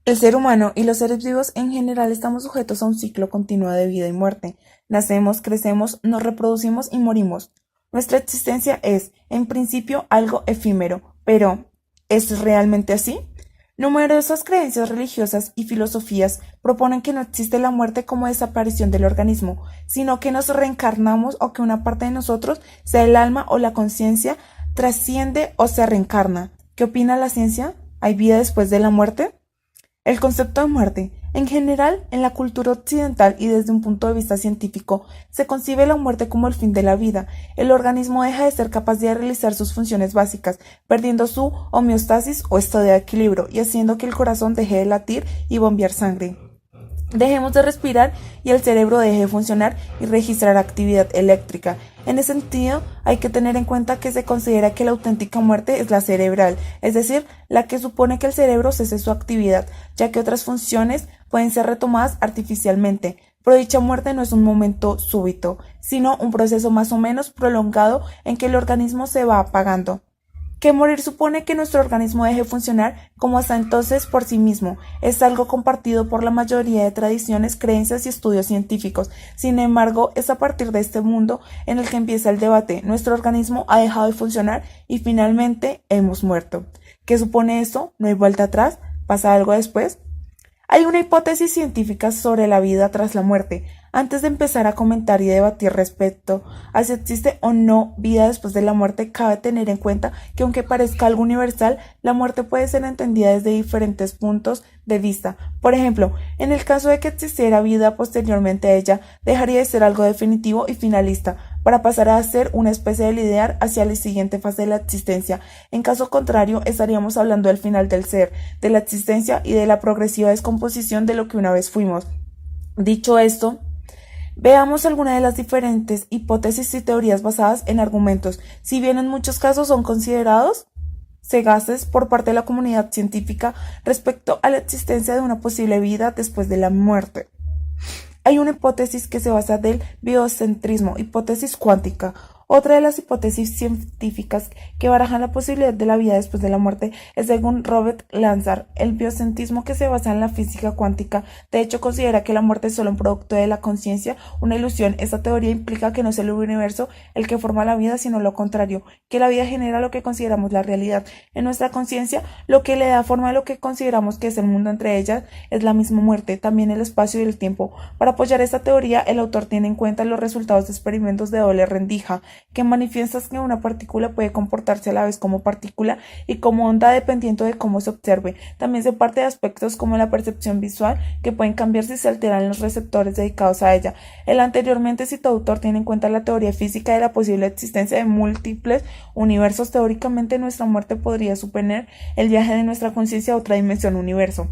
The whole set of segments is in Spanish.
El ser humano y los seres vivos en general estamos sujetos a un ciclo continuo de vida y muerte. Nacemos, crecemos, nos reproducimos y morimos. Nuestra existencia es, en principio, algo efímero, pero ¿es realmente así? Numerosas creencias religiosas y filosofías proponen que no existe la muerte como desaparición del organismo, sino que nos reencarnamos o que una parte de nosotros, sea el alma o la conciencia, trasciende o se reencarna. ¿Qué opina la ciencia? ¿Hay vida después de la muerte? El concepto de muerte. En general, en la cultura occidental y desde un punto de vista científico, se concibe la muerte como el fin de la vida. El organismo deja de ser capaz de realizar sus funciones básicas, perdiendo su homeostasis o estado de equilibrio y haciendo que el corazón deje de latir y bombear sangre. Dejemos de respirar y el cerebro deje de funcionar y registrar actividad eléctrica. En ese sentido, hay que tener en cuenta que se considera que la auténtica muerte es la cerebral, es decir, la que supone que el cerebro cese su actividad, ya que otras funciones pueden ser retomadas artificialmente. Pero dicha muerte no es un momento súbito, sino un proceso más o menos prolongado en que el organismo se va apagando. Que morir supone que nuestro organismo deje de funcionar como hasta entonces por sí mismo. Es algo compartido por la mayoría de tradiciones, creencias y estudios científicos. Sin embargo, es a partir de este mundo en el que empieza el debate. Nuestro organismo ha dejado de funcionar y finalmente hemos muerto. ¿Qué supone eso? ¿No hay vuelta atrás? ¿Pasa algo después? Hay una hipótesis científica sobre la vida tras la muerte. Antes de empezar a comentar y debatir respecto a si existe o no vida después de la muerte, cabe tener en cuenta que aunque parezca algo universal, la muerte puede ser entendida desde diferentes puntos de vista. Por ejemplo, en el caso de que existiera vida posteriormente a ella, dejaría de ser algo definitivo y finalista, para pasar a ser una especie de lidiar hacia la siguiente fase de la existencia. En caso contrario, estaríamos hablando del final del ser, de la existencia y de la progresiva descomposición de lo que una vez fuimos. Dicho esto, veamos algunas de las diferentes hipótesis y teorías basadas en argumentos, si bien en muchos casos son considerados sagaces por parte de la comunidad científica respecto a la existencia de una posible vida después de la muerte. Hay una hipótesis que se basa del biocentrismo, hipótesis cuántica. Otra de las hipótesis científicas que barajan la posibilidad de la vida después de la muerte es según Robert Lazar, el biocentrismo que se basa en la física cuántica. De hecho, considera que la muerte es solo un producto de la conciencia, una ilusión. Esta teoría implica que no es el universo el que forma la vida, sino lo contrario, que la vida genera lo que consideramos la realidad. En nuestra conciencia, lo que le da forma a lo que consideramos que es el mundo entre ellas es la misma muerte, también el espacio y el tiempo. Para apoyar esta teoría, el autor tiene en cuenta los resultados de experimentos de doble rendija, que manifiestan que una partícula puede comportarse a la vez como partícula y como onda dependiendo de cómo se observe. También se parte de aspectos como la percepción visual, que pueden cambiar si se alteran los receptores dedicados a ella. El anteriormente citado autor tiene en cuenta la teoría física de la posible existencia de múltiples universos. Teóricamente, nuestra muerte podría suponer el viaje de nuestra conciencia a otra dimensión universo.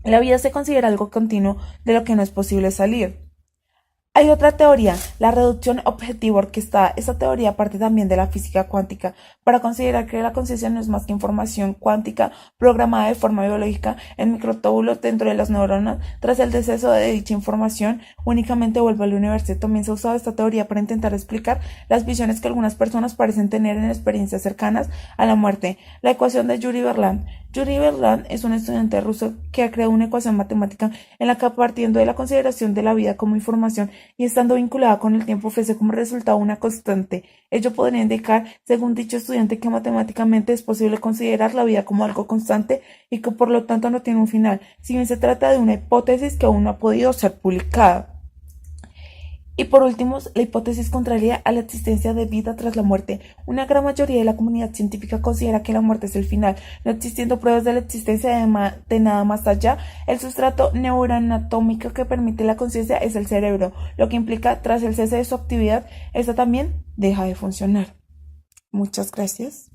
La vida se considera algo continuo de lo que no es posible salir. Hay otra teoría, la reducción objetivo orquestada. Esta teoría parte también de la física cuántica, para considerar que la conciencia no es más que información cuántica programada de forma biológica en microtúbulos dentro de las neuronas. Tras el deceso de dicha información, únicamente vuelve al universo. También se ha usado esta teoría para intentar explicar las visiones que algunas personas parecen tener en experiencias cercanas a la muerte. La ecuación de Yuri Berland. Yuri Berland es un estudiante ruso que ha creado una ecuación matemática en la que, partiendo de la consideración de la vida como información y estando vinculada con el tiempo, ofrece como resultado una constante. Ello podría indicar, según dicho estudiante, que matemáticamente es posible considerar la vida como algo constante y que por lo tanto no tiene un final, si bien se trata de una hipótesis que aún no ha podido ser publicada. Y por último, la hipótesis contraria a la existencia de vida tras la muerte. Una gran mayoría de la comunidad científica considera que la muerte es el final, no existiendo pruebas de la existencia de nada más allá. El sustrato neuroanatómico que permite la conciencia es el cerebro, lo que implica tras el cese de su actividad, esta también deja de funcionar. Muchas gracias.